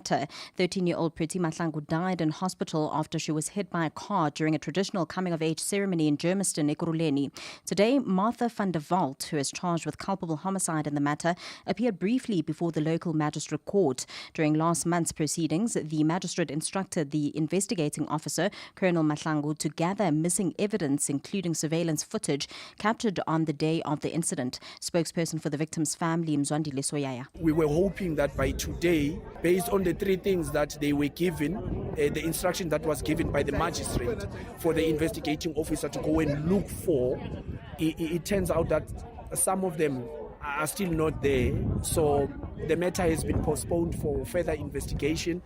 13-year-old Priti Mahlangu died in hospital after she was hit by a car during a traditional coming-of-age ceremony in Germiston, Ekurhuleni. Today, Martha van der Walt, who is charged with culpable homicide in the matter, appeared briefly before the local magistrate court. During last month's proceedings, the magistrate instructed the investigating officer, Colonel Mahlangu, to gather missing evidence, including surveillance footage captured on the day of the incident. Spokesperson for the victim's family, Mzwandile Soyaya. We were hoping that by today, based on the three things that they were given, the instruction that was given by the magistrate for the investigating officer to go and look for, it turns out that some of them are still not there. So the matter has been postponed for further investigation.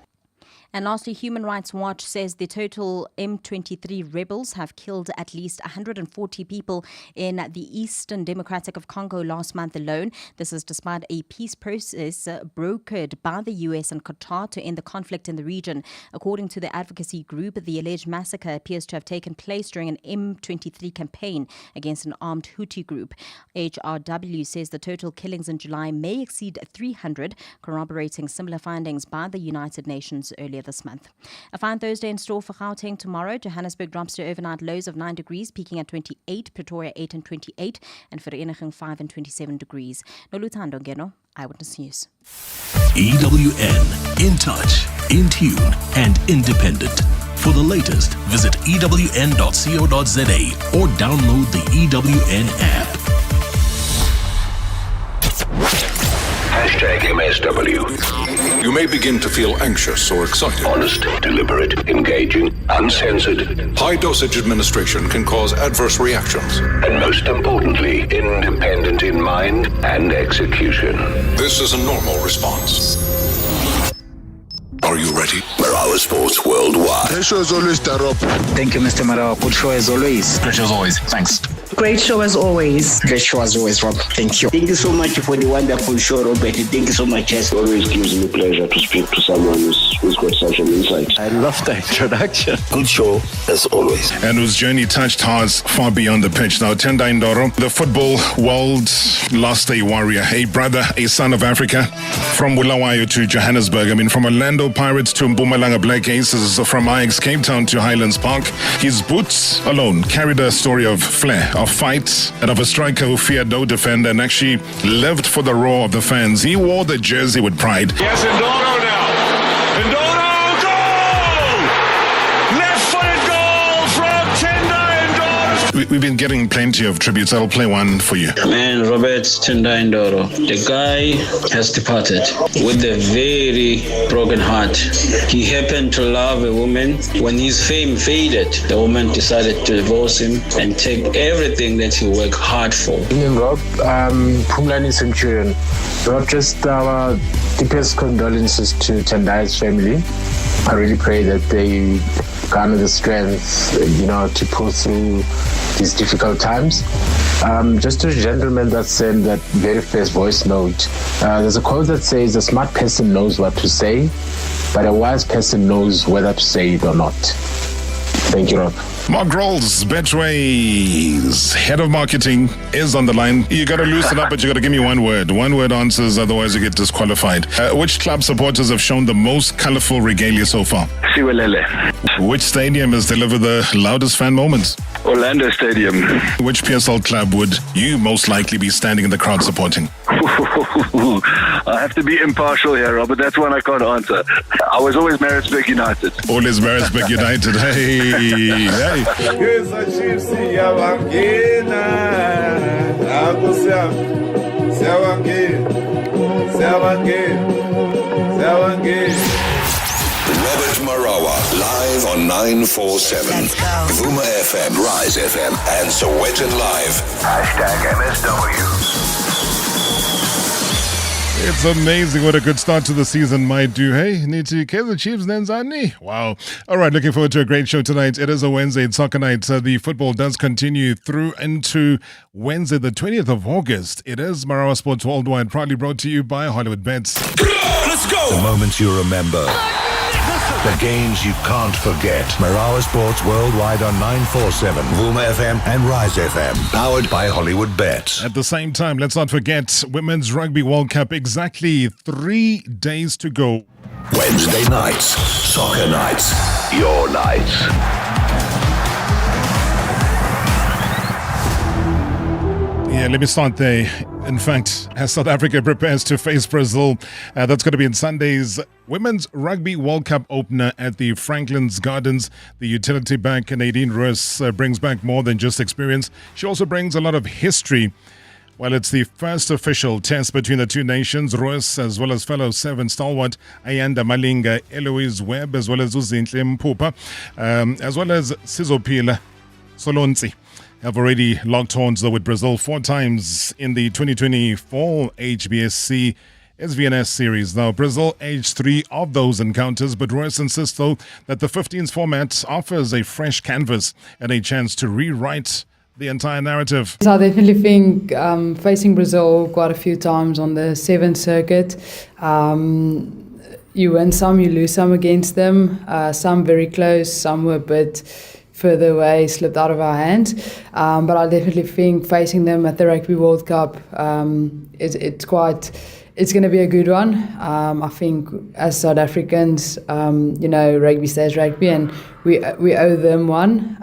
And lastly, Human Rights Watch says the total M23 rebels have killed at least 140 people in the Eastern Democratic of Congo last month alone. This is despite a peace process brokered by the US and Qatar to end the conflict in the region. According to the advocacy group, the alleged massacre appears to have taken place during an M23 campaign against an armed Houthi group. HRW says the total killings in July may exceed 300, corroborating similar findings by the United Nations earlier this month. A fine Thursday in store for Gauteng tomorrow. Johannesburg drops to overnight lows of 9 degrees, peaking at 28, Pretoria 8 and 28, and Vereeniging 5 and 27 degrees. Noluthando Ngeno, Eyewitness News. EWN, in touch, in tune, and independent. For the latest, visit ewn.co.za or download the EWN app. #MSW. You may begin to feel anxious or excited. Honest, deliberate, engaging, uncensored. High dosage administration can cause adverse reactions. And most importantly, independent in mind and execution. This is a normal response. Are you ready? Marawa Sports Worldwide. The show is always Darop. Thank you, Mr. Marawa. Good show as always. Great show as always. Thanks. Great show as always. Great show as always, Rob. Thank you. Thank you so much for the wonderful show, Robert. Thank you so much. It always gives me pleasure to speak to someone who's got such an insight. I love the introduction. Good show as always. And whose journey touched hearts far beyond the pitch. Now, Tendai Ndoro, the football world lost a warrior, a brother, a son of Africa. From Bulawayo to Johannesburg. I mean, from Orlando Pirates to Mpumalanga Black Aces, from Ajax Cape Town to Highlands Park. His boots alone carried a story of flair, of fight, and of a striker who feared no defender and actually lived for the roar of the fans. He wore the jersey with pride. Yes, Ndoro now. Ndoro, goal! Left-footed goal from Tendai Ndoro. We've been getting plenty of tributes. I'll play one for you. Man, Robert Tendai Ndoro, the guy has departed with a very broken heart. He happened to love a woman. When his fame faded, the woman decided to divorce him and take everything that he worked hard for. Rob, Pumlani Centurion. Rob, just our deepest condolences to Tendai's family. I really pray that they garner the strength, to pull through these difficult times. Just to the gentleman that sent that very first voice note, there's a quote that says, a smart person knows what to say, but a wise person knows whether to say it or not. Thank you, Rob. Mark Rolls, Betway's head of marketing, is on the line. You got to loosen up, but you got to give me one word. One word answers, otherwise you get disqualified. Which club supporters have shown the most colourful regalia so far? Siwelele. Which stadium has delivered the loudest fan moments? Orlando Stadium. Which PSL club would you most likely be standing in the crowd supporting? I have to be impartial here, Robert. That's one I can't answer. I was always Maritzburg United. Always Maritzburg United. Hey. Robert Marawa, live on 947. Vuma FM, Rise FM, and Sowetan Live. #MSW. It's amazing what a good start to the season might do. Hey, Niti Kaizer Chiefs Nenzani. Wow. All right, looking forward to a great show tonight. It is a Wednesday, it's soccer night. The football does continue through into Wednesday, the 20th of August. It is Marawa Sports Worldwide, proudly brought to you by Hollywood Bets. Let's go! The moments you remember. The games you can't forget. Marawa Sports worldwide on 947, Vuma FM and Rise FM. Powered by Hollywood Bets. At the same time, let's not forget Women's Rugby World Cup. Exactly 3 days to go. Wednesday nights, soccer nights, your nights. Yeah, let me start there. In fact, as South Africa prepares to face Brazil, that's going to be in Sunday's Women's Rugby World Cup opener at the Franklin's Gardens. The utility back Nadine Roos brings back more than just experience. She also brings a lot of history. Well, it's the first official test between the two nations. Roos, as well as fellow Seven stalwart Ayanda Malinga, Eloise Webb, as well as Uzinhle Mpupa, as well as Sizopila Solonzi, have already locked horns though with Brazil 4 times in the 2024 HBSC SVNS series. Now, Brazil aged 3 of those encounters, but Royce insists though that the 15s format offers a fresh canvas and a chance to rewrite the entire narrative. So I definitely think facing Brazil quite a few times on the 7th circuit, you win some, you lose some against them, some very close, some were a bit further away, slipped out of our hands. But I definitely think facing them at the Rugby World Cup, it's going to be a good one. I think as South Africans, rugby stays rugby, and we owe them one.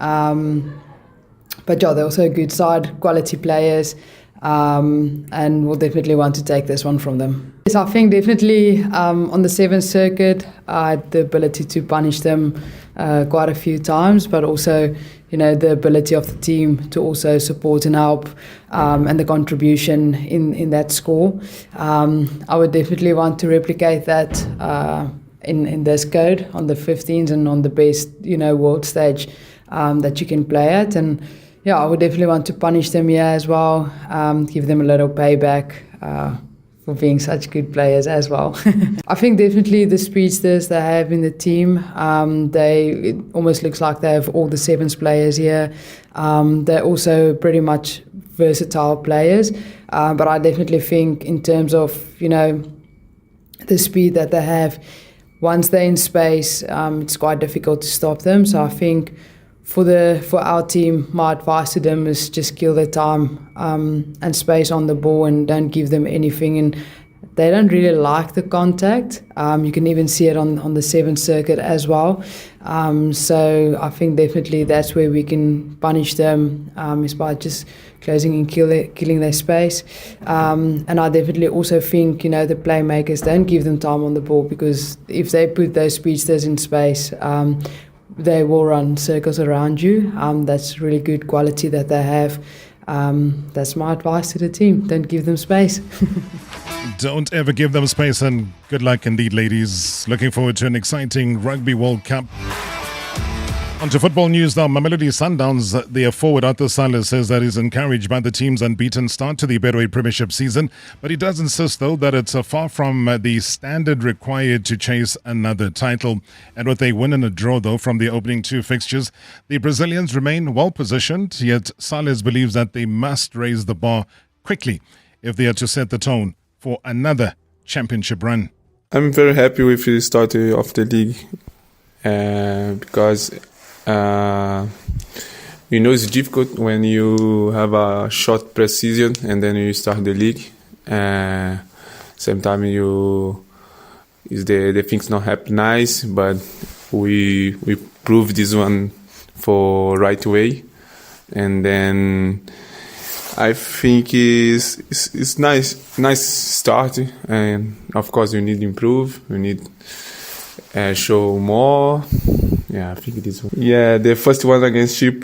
But yeah, they're also a good side, quality players, and we'll definitely want to take this one from them. Yes, I think definitely on the 7th circuit, I had the ability to punish them quite a few times, but also, the ability of the team to also support and help, and the contribution in that score. I would definitely want to replicate that in this code on the 15s and on the best, world stage that you can play at. And yeah, I would definitely want to punish them here as well, give them a little payback for being such good players as well. I think definitely the speedsters they have in the team, it almost looks like they have all the 7s players here. They're also pretty much versatile players, but I definitely think in terms of, the speed that they have, once they're in space, it's quite difficult to stop them. So I think for our team, my advice to them is just kill their time and space on the ball and don't give them anything. And they don't really like the contact. You can even see it on the 7th circuit as well. So I think definitely that's where we can punish them, is by just closing and killing their space. And I definitely also think, the playmakers don't give them time on the ball, because if they put those speedsters in space, they will run circles around you. That's really good quality that they have. That's my advice to the team. Don't give them space. Don't ever give them space, and good luck indeed, ladies. Looking forward to an exciting Rugby World Cup. On to football news now. Mamelodi Sundowns, their forward Arthur Salas says that he's encouraged by the team's unbeaten start to the Betway Premiership season, but he does insist though that it's far from the standard required to chase another title. And with a win and a draw though from the opening 2 fixtures, the Brazilians remain well positioned, yet Salas believes that they must raise the bar quickly if they are to set the tone for another championship run. I'm very happy with the start of the league because it's difficult when you have a short pre-season and then you start the league. Sometimes the things not happen nice, but we prove this one for right way, and then I think it's nice start, and of course we need to improve. We need show more. Yeah, I think it is. Yeah, the first one against Chip,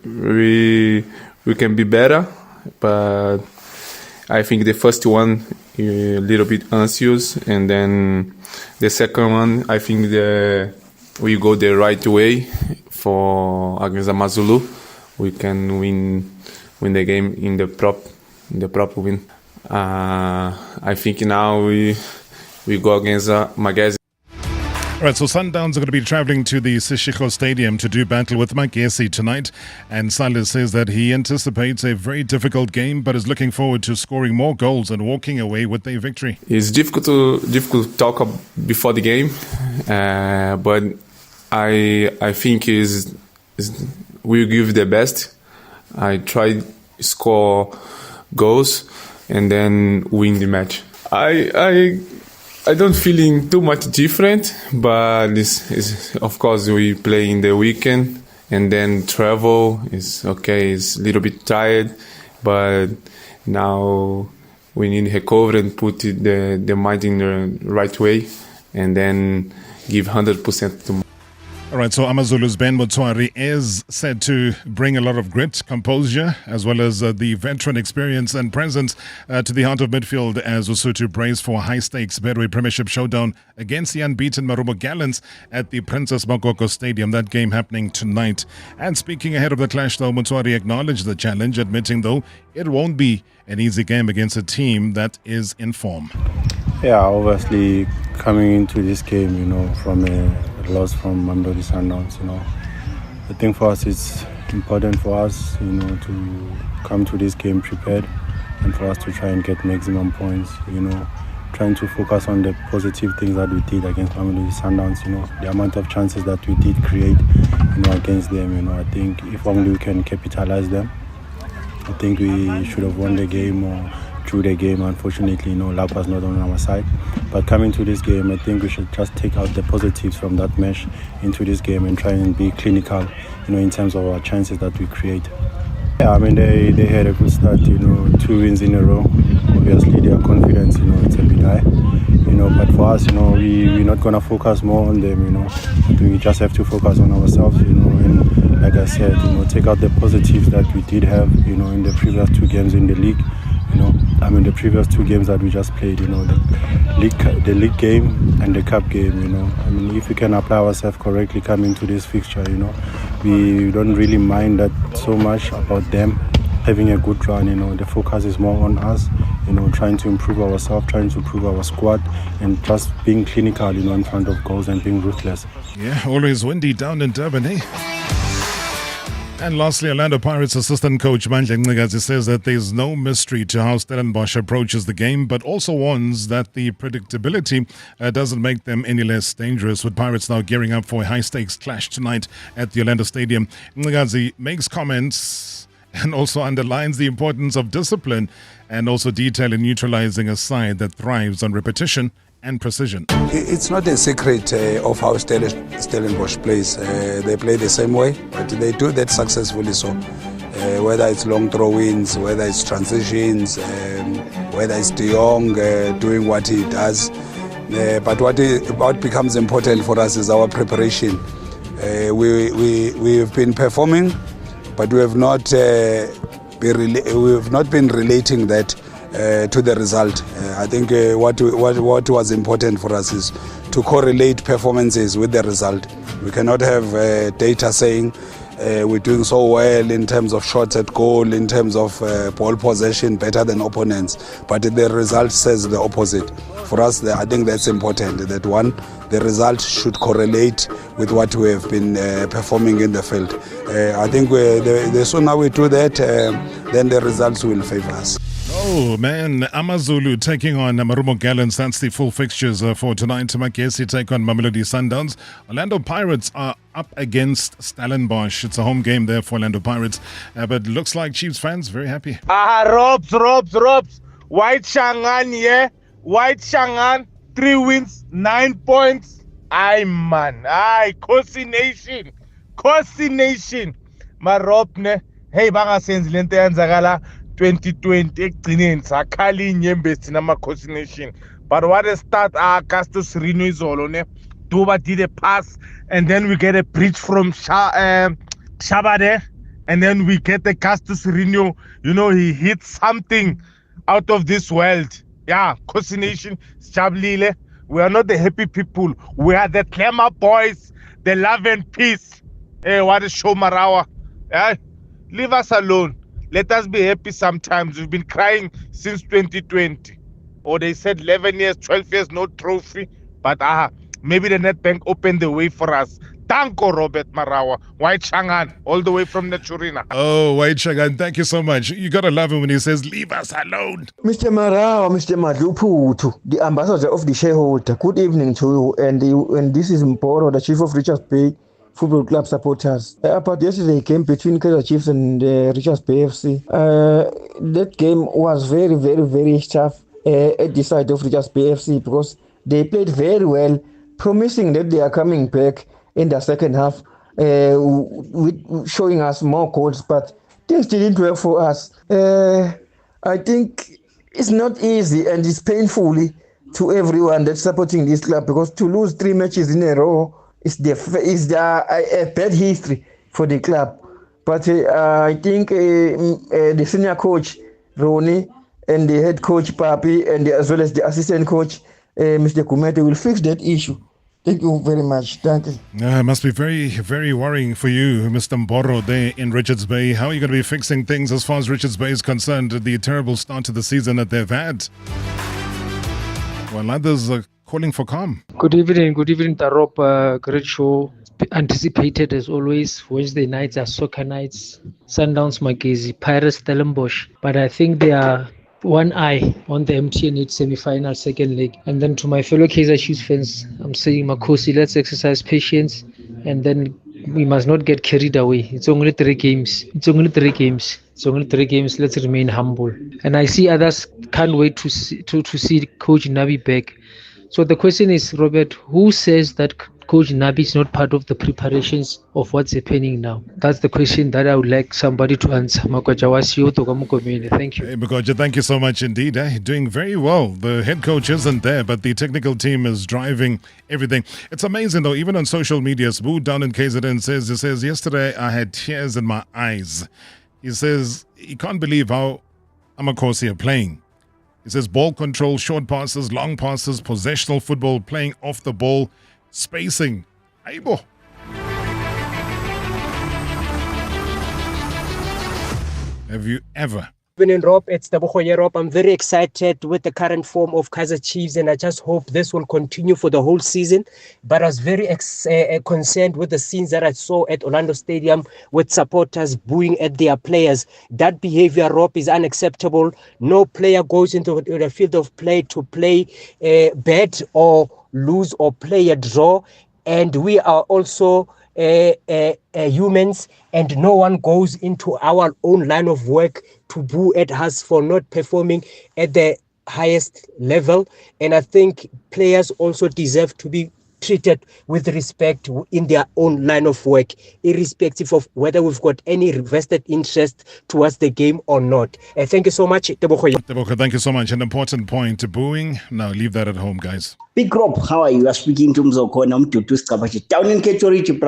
we can be better, but I think the first one a little bit anxious, and then the second one I think we go the right way for against AmaZulu. We can win the game in the proper win. I think now we go against Magazine. All right, so Sundowns are going to be travelling to the Sishiko Stadium to do battle with Magesi tonight. And Salas says that he anticipates a very difficult game, but is looking forward to scoring more goals and walking away with a victory. It's difficult to talk before the game but I think is we give the best. I try score goals and then win the match. I don't feeling too much different, but it's of course we play in the weekend and then travel is okay. It's a little bit tired, but now we need to recover and put the mind in the right way and then give 100% to. All right, so AmaZulu's Ben Motsoari is said to bring a lot of grit, composure, as well as the veteran experience and presence to the heart of midfield as Lesotho brace for high-stakes Betway Premiership showdown against the unbeaten Marumo Gallants at the Princess Makoko Stadium. That game happening tonight. And speaking ahead of the clash, though, Motsoari acknowledged the challenge, admitting, though, it won't be an easy game against a team that is in form. Yeah, obviously coming into this game, from a loss from Mamelodi Sundowns, I think for us it's important for us, to come to this game prepared and for us to try and get maximum points, trying to focus on the positive things that we did against Mamelodi Sundowns, the amount of chances that we did create, against them, I think if only we can capitalize them, I think we should have won the game or drew the game. Unfortunately, luck was not on our side. But coming to this game, I think we should just take out the positives from that match into this game and try and be clinical, in terms of our chances that we create. Yeah, I mean, they had a good start, 2 wins in a row. Obviously, their confidence, it's a bit high, but for us, we're not going to focus more on them, I think we just have to focus on ourselves, and like I said, take out the positives that we did have, in the previous 2 games in the league. The previous 2 games that we just played, the league game and the cup game, if we can apply ourselves correctly coming to this fixture, we don't really mind that so much about them having a good run, the focus is more on us, trying to improve ourselves, trying to improve our squad and just being clinical, in front of goals and being ruthless. Yeah, always windy down in Durban, eh? And lastly, Orlando Pirates assistant coach Mandla Ncikazi says that there's no mystery to how Stellenbosch approaches the game, but also warns that the predictability doesn't make them any less dangerous, with Pirates now gearing up for a high-stakes clash tonight at the Orlando Stadium. Ncikazi makes comments and also underlines the importance of discipline and also detail in neutralizing a side that thrives on repetition and precision. It's not a secret of how Stellenbosch plays. They play the same way, but they do that successfully. So whether it's long throw-ins, whether it's transitions, whether it's De Jong doing what he does. But what becomes important for us is our preparation. We've been performing, but we have not been relating that to the result. I think what was important for us is to correlate performances with the result. We cannot have data saying we're doing so well in terms of shots at goal, in terms of ball possession, better than opponents, but the result says the opposite. For us, I think that's important, that the result should correlate with what we have been performing in the field. I think the sooner we do that, then the results will favor us. Oh man, AmaZulu taking on Marumo Gallants. That's the full fixtures for tonight. Makesi take on Mamelodi Sundowns. Orlando Pirates are up against Stellenbosch. It's a home game there for Orlando Pirates. But looks like Chiefs fans very happy. Robs. White Shangan, yeah. White Shangan, 3 wins, 9 points. Aye, man. Aye, Kosi Nation. Marobne. Hey, banga senzi lento yanzakala 2020 ekugcineni sakhala inyembezi thina amakhosi nation, but what a start. Castus Rino izolo ne Duba did a pass and then we get a bridge from Shabade and then we get the Castus Rino, he hit something out of this world. Yeah, Khosi Nation Shabulile. We are not the happy people, we are the glamour boys, the love and peace. Hey, what a show, Marawa. Leave us alone. Let us be happy sometimes. We've been crying since 2020. Or they said 11 years, 12 years, no trophy. But maybe the Nedbank opened the way for us. Tanko Robert Marawa, White Changan, all the way from Naturina. Oh, White Chagan, thank you so much. You gotta love him when he says, "Leave us alone." Mr. Marawa, Mr. Madluputu, the ambassador of the shareholder. Good evening to you. And this is Mporo, the chief of Richards Bay Football Club supporters. About yesterday game between Kaizer Chiefs and Richards Bay FC. That game was very, very, very tough at the side of Richards Bay FC because they played very well, promising that they are coming back in the second half, with showing us more goals, but things didn't work for us. I think it's not easy and it's painfully to everyone that's supporting this club because to lose 3 matches in a row is a bad history for the club. But I think the senior coach Ronnie and the head coach Papi and as well as the assistant coach Mr. Kumete will fix that issue. Thank you very much. Thank you. It must be very, very worrying for you, Mr. Mboro, there in Richards Bay. How are you going to be fixing things as far as Richards Bay is concerned? The terrible start to the season that they've had, while others are calling for calm. Good evening, Tarop. Great show. Anticipated as always. Wednesday nights are soccer nights. Sundowns, Magezi, Pirates, Stellenbosch. But I think they are one eye on the MTN8 semi-final second leg. And then to my fellow Kaizer Chiefs fans, I'm saying, Makosi, let's exercise patience, and then we must not get carried away. It's only 3 games. Let's remain humble. And I see others can't wait to see Coach Nabi back. So the question is, Robert, who says that Coach Nabi is not part of the preparations of what's happening now? That's the question that I would like somebody to answer. Thank you. Hey, Makoja, thank you so much indeed. Doing very well. The head coach isn't there, but the technical team is driving everything. It's amazing though, even on social media, Sbu down in KZN says, yesterday I had tears in my eyes. He says he can't believe how Amakosi are playing. He says ball control, short passes, long passes, possessional football, playing off the ball, spacing. Aibo. Have you ever? In Rob, it's the Bohoye Rob. I'm very excited with the current form of Kaizer Chiefs, and I just hope this will continue for the whole season. But I was very concerned with the scenes that I saw at Orlando Stadium with supporters booing at their players. That behavior, Rob, is unacceptable. No player goes into the field of play to play bad or lose or play a draw. And we are also humans, and no one goes into our own line of work to boo at us for not performing at the highest level. And I think players also deserve to be treated with respect in their own line of work, irrespective of whether we've got any vested interest towards the game or not. Thank you so much, Teboka, thank you so much. An important point. Booing, now leave that at home, guys. Big Rob, how are you? You are speaking to Mzokona Mtutu Skabachi. Down in Ketorichi,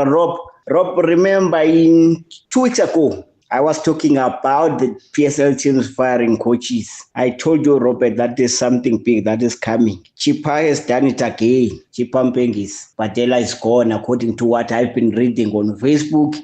Rob, remember 2 weeks ago, I was talking about the PSL teams firing coaches. I told you, Robert, that there's something big that is coming. Chipa has done it again. Chipa Mpengis. Badela is gone, according to what I've been reading on Facebook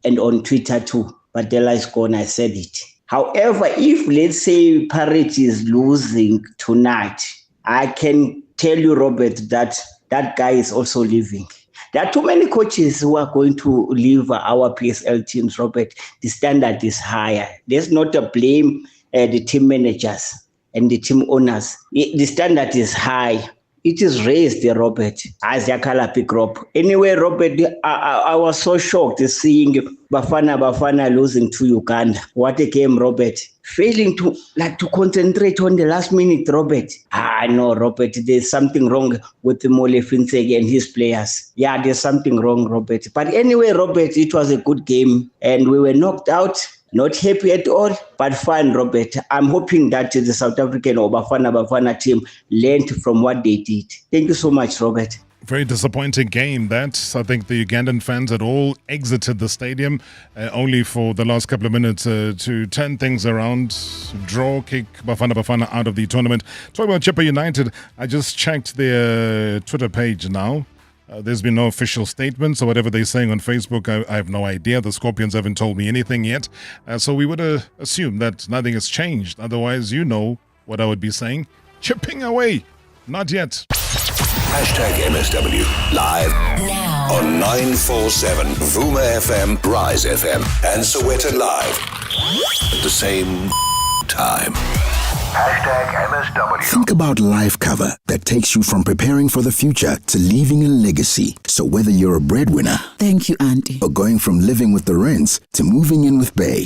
and on Twitter too. Badela is gone, I said it. However, if, let's say, Pirates is losing tonight, I can tell you, Robert, that that guy is also leaving. There are too many coaches who are going to leave our PSL teams, Robert. The standard is higher. There's not a blame the team managers and the team owners. The standard is high. It is raised, Robert. As Yakala pick Rob. Anyway, Robert, I was so shocked seeing Bafana losing to Uganda. What a game, Robert. Failing to concentrate on the last minute, Robert. No, Robert, there's something wrong with Mole Finseg and his players. Yeah, there's something wrong, Robert. But anyway, Robert, it was a good game and we were knocked out. Not happy at all, but fine, Robert. I'm hoping that the South African or Bafana team learned from what they did. Thank you so much, Robert. Very disappointing game that. I think the Ugandan fans had all exited the stadium only for the last couple of minutes to turn things around, draw, kick Bafana out of the tournament. Talking about Chippa United, I just checked their Twitter page now. There's been no official statements or whatever they're saying on Facebook. I have no idea. The Scorpions haven't told me anything yet. So we would assume that nothing has changed. Otherwise, you know what I would be saying. Chipping away. Not yet. #MSW. Live now on 947 Vuma FM, Rise FM, and Sowetan Live. At the same time. #MSW. Think about life cover that takes you from preparing for the future to leaving a legacy. So whether you're a breadwinner, thank you, Auntie, or going from living with the rents to moving in with Bay.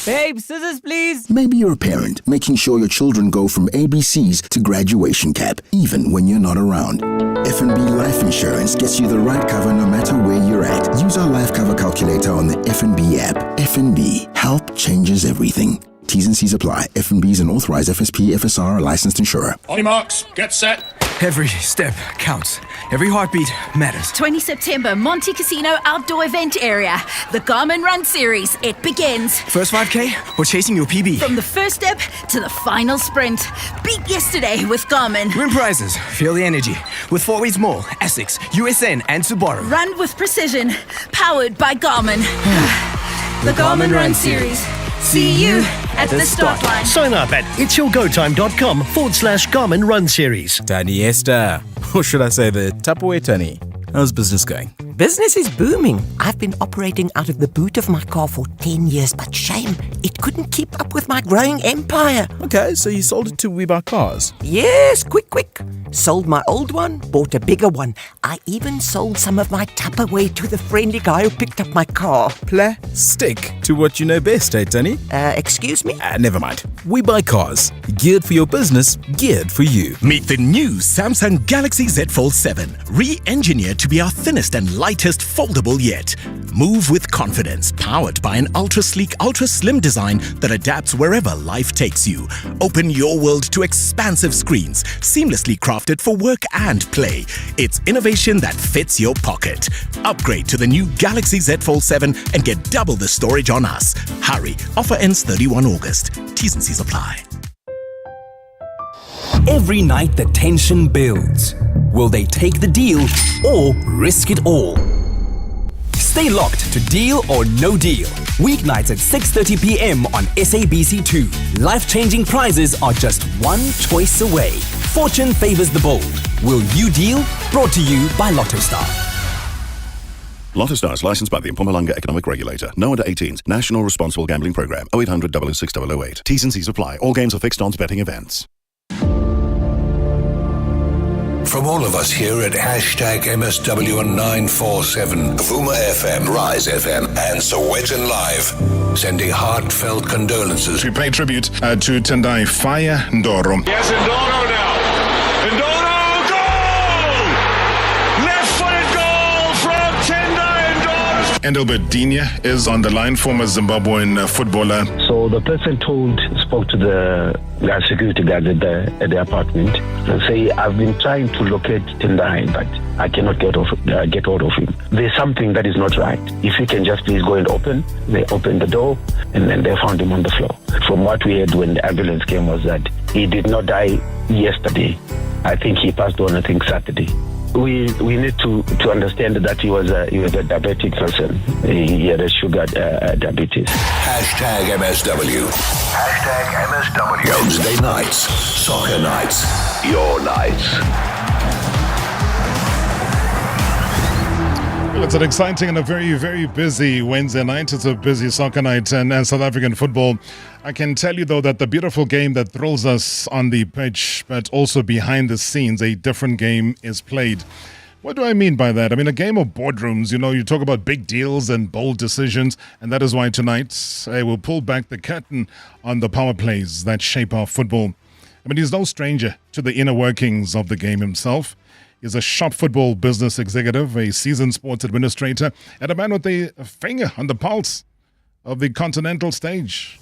Babe, scissors, please. Maybe you're a parent, making sure your children go from ABCs to graduation cap, even when you're not around. F&B Life Insurance gets you the right cover no matter where you're at. Use our life cover calculator on the F&B app. F&B, help changes everything. T's and C's apply. F&B is an authorized FSP, FSR, licensed insurer. On your marks, get set. Every step counts. Every heartbeat matters. 20 September, Monte Casino Outdoor Event Area. The Garmin Run Series. It begins. First 5K, we're chasing your PB. From the first step to the final sprint. Beat yesterday with Garmin. Win prizes. Feel the energy. With 4 weeks more, Essex, USN, and Subaru. Run with precision. Powered by Garmin. The Garmin Run Series. See you at the start line. Sign up at itsyourgotime.com/Garmin Run Series. Tani Esther, or should I say the Tupperware Tani? How's business going? Business is booming. I've been operating out of the boot of my car for 10 years, but shame, it couldn't keep up with my growing empire. Okay, so you sold it to We Buy Cars? Yes, quick. Sold my old one, bought a bigger one. I even sold some of my Tupperware to the friendly guy who picked up my car. Stick to what you know best, eh, Tani? Excuse me? Never mind. We Buy Cars. Geared for your business, geared for you. Meet the new Samsung Galaxy Z Fold 7. Re-engineered to be our thinnest and lightest foldable yet. Move with confidence, powered by an ultra-sleek, ultra-slim design that adapts wherever life takes you. Open your world to expansive screens, seamlessly crafted for work and play. It's innovation that fits your pocket. Upgrade to the new Galaxy Z Fold 7 and get double the storage on us. Hurry, offer ends 31 August. T's and C's apply. Every night the tension builds. Will they take the deal or risk it all? Stay locked to Deal or No Deal. Weeknights at 6:30 p.m. on SABC2. Life-changing prizes are just one choice away. Fortune favors the bold. Will you deal? Brought to you by LottoStar. LottoStar is licensed by the Mpumalanga Economic Regulator. No under 18s. National Responsible Gambling Program. 0800 006 008. T's and C's apply. All games are fixed odds betting events. From all of us here at #MSW and 947, Vuma FM, Rise FM, and Sowetan Live, sending heartfelt condolences. To pay tribute to Tendai Fire Ndoro. Yes, Ndoro now. Ndoro, goal! Left-footed goal from Tendai Ndoro. And Albertina is on the line, former Zimbabwean footballer. So the person spoke to the security guard at the apartment and say, I've been trying to locate Tendai, but I cannot get hold of him. There's something that is not right. If you can just please go and open. They opened the door and then they found him on the floor. From what we heard when the ambulance came was that he did not die yesterday. I think he passed on, Saturday. We need to understand that he was a diabetic person. He had a sugar diabetes. #MSW. #MSW. Wednesday nights, soccer nights, your nights. Well, it's an exciting and a very, very busy Wednesday night. It's a busy soccer night and South African football. I can tell you, though, that the beautiful game that thrills us on the pitch, but also behind the scenes, a different game is played. What do I mean by that? I mean, a game of boardrooms, you talk about big deals and bold decisions, and that is why tonight we'll pull back the curtain on the power plays that shape our football. I mean, he's no stranger to the inner workings of the game himself. He's a sharp football business executive, a seasoned sports administrator, and a man with a finger on the pulse of the continental stage.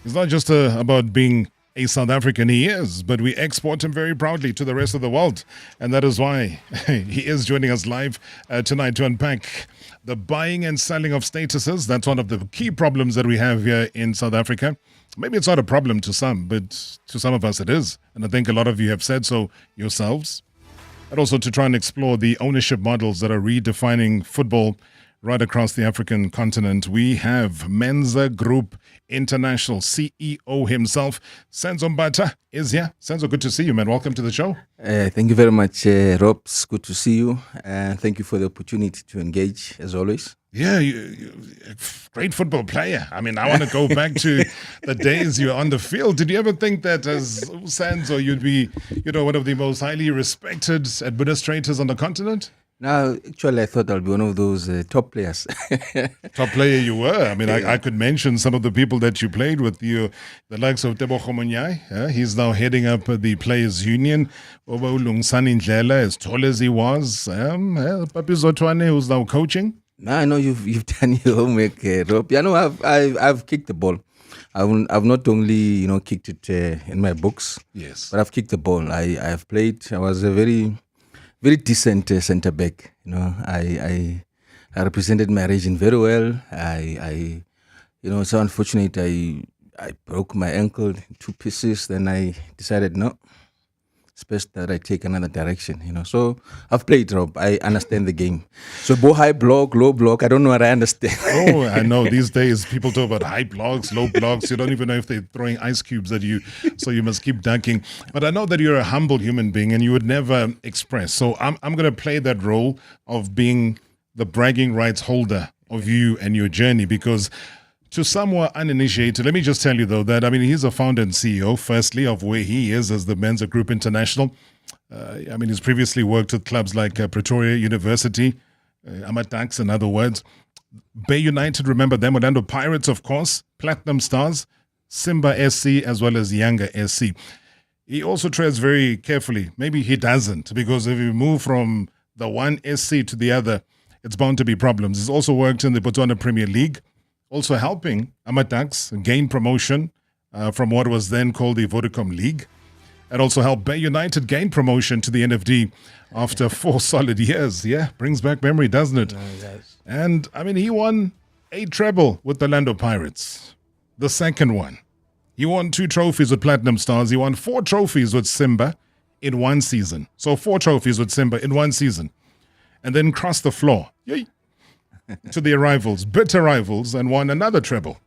He's not just about being a South African, he is, but we export him very proudly to the rest of the world. And that is why he is joining us live tonight to unpack the buying and selling of statuses. That's one of the key problems that we have here in South Africa. Maybe it's not a problem to some, but to some of us it is. And I think a lot of you have said so yourselves. And also to try and explore the ownership models that are redefining football right across the African continent. We have Menza Group International CEO himself, Senzo Mbatha, is here. Senzo, good to see you, man. Welcome to the show. Thank you very much, Rob. It's good to see you. Thank you for the opportunity to engage, as always. Yeah, you're a great football player. I mean, I want to go back to the days you were on the field. Did you ever think that as Senzo, you'd be, one of the most highly respected administrators on the continent? No, actually, I thought I'll be one of those top players. Top player you were. I mean, I could mention some of the people that you played with. The likes of Tebogo Monyai. He's now heading up the Players Union. Oba Ulungsani Ndlela, as tall as he was. Papi Zotwane, who's now coaching. No, I know you've done your homework, Rob. I've kicked the ball. I've not only kicked it in my books. Yes, but I've kicked the ball. I've played. I was a very decent centre back. I represented my region very well. It's so unfortunate. I broke my ankle in 2 pieces. Then I decided no. It's best that I take another direction, So I've played, Rob. I understand the game. So high block, low block, I don't know what I understand. Oh, I know. These days, people talk about high blocks, low blocks. You don't even know if they're throwing ice cubes at you. So you must keep dunking. But I know that you're a humble human being and you would never express. So I'm going to play that role of being the bragging rights holder of you and your journey, because to some who are uninitiated, let me just tell you, though, that, he's a founder and CEO, firstly, of where he is as the Menza Group International. He's previously worked with clubs like Pretoria University, AmaZulu, in other words. Bay United, remember them, Orlando Pirates, of course, Platinum Stars, Simba SC, as well as Yanga SC. He also treads very carefully. Maybe he doesn't, because if you move from the one SC to the other, it's bound to be problems. He's also worked in the Botswana Premier League, also helping AmaZulu gain promotion from what was then called the Vodacom League, and also helped Bay United gain promotion to the NFD after 4 solid years. Yeah, brings back memory, doesn't it? Yes. And, he won a treble with the Orlando Pirates, the second one. He won 2 trophies with Platinum Stars. He won 4 trophies with Simba in 1 season. So 4 trophies with Simba in 1 season. And then crossed the floor. Yay. To the rivals, bitter rivals, and won another treble.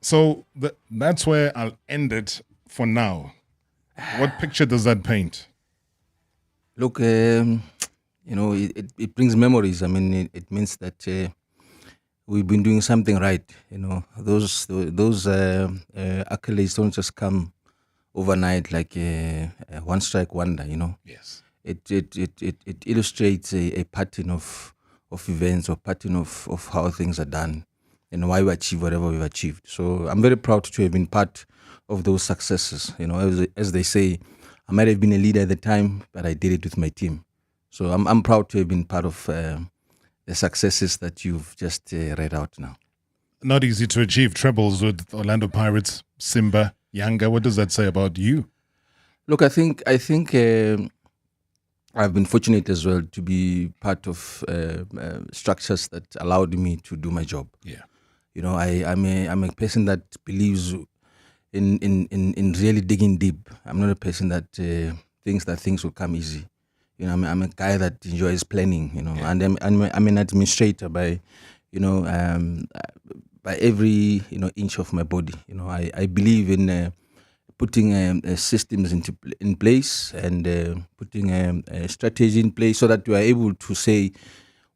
So that's where I'll end it for now. What picture does that paint? Look, it brings memories. It means that we've been doing something right. Those accolades don't just come overnight like a one-strike wonder. Yes. It illustrates a pattern of events or pattern of how things are done and why we achieve whatever we've achieved. So I'm very proud to have been part of those successes. As they say, I might have been a leader at the time, but I did it with my team. So I'm proud to have been part of the successes that you've just read out now. Not easy to achieve trebles with Orlando Pirates, Simba, Yanga. What does that say about you? Look, I think I've been fortunate as well to be part of structures that allowed me to do my job. Yeah, I'm a person that believes in really digging deep. I'm not a person that thinks that things will come easy. I'm a guy that enjoys planning. Yeah. And I'm an administrator by every inch of my body. I believe in putting systems in place and putting a strategy in place so that we are able to say